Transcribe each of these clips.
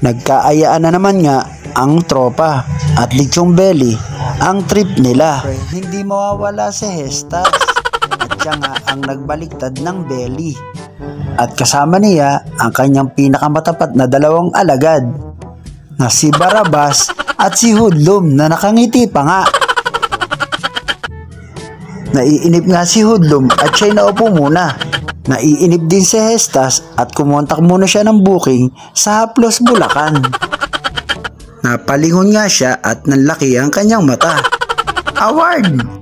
Nagkaayaan na naman nga ang tropa at lechong belly ang trip nila. Hindi mawawala si Hestas at siya nga ang nagbaliktad ng belly. At kasama niya ang kanyang pinakamatapat na dalawang alagad na si Barabas at si Hoodlum na nakangiti pa nga. Naiinip nga si Hoodlum at siya'y naupo muna. Naiinip din si Hestas at kumontak muna siya ng booking sa Haplos, Bulacan. Napalingon nga siya at nanlaki ang kanyang mata. Award!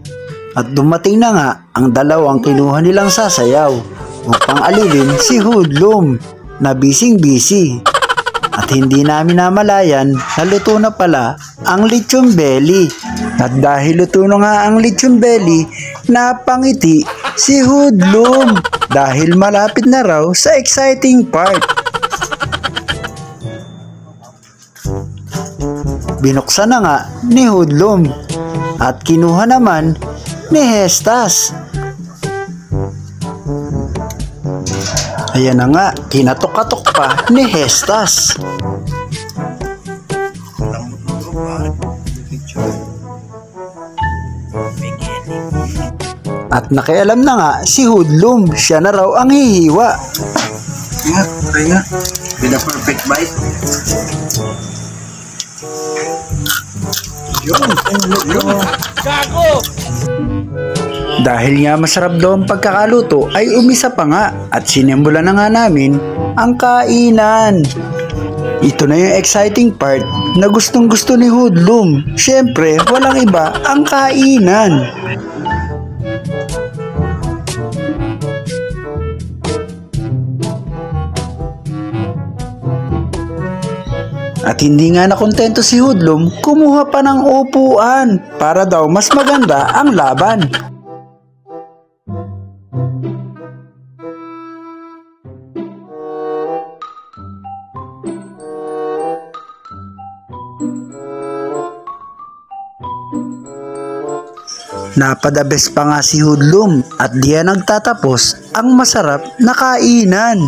At dumating na nga ang dalawang kinuha nilang sasayaw upang alilin si Hoodlum na bising-busy. At hindi namin namalayan na luto na pala ang lechong belly. At dahil luto na nga ang lechong belly, napangiti si Hoodlum dahil malapit na raw sa exciting part. Binuksan na nga ni Hoodlum at kinuha naman ni Hestas. Ayan na nga, kinatok-katok pa ni Hestas. At nakialam na nga si Hoodlum, siya na raw ang hihiwa. Kaya, with a perfect bite. Yun. Gago! Dahil nga masarap daw ang pagkakaluto ay umisa pa nga at sinimula na nga namin ang kainan. Ito na yung exciting part na gustong gusto ni Hoodlum. Syempre, walang iba ang kainan. At hindi nga nakontento si Hoodlum, kumuha pa ng upuan para daw mas maganda ang laban. Napadabes pa nga si Hoodlum at diyan nagtatapos ang masarap na kainan.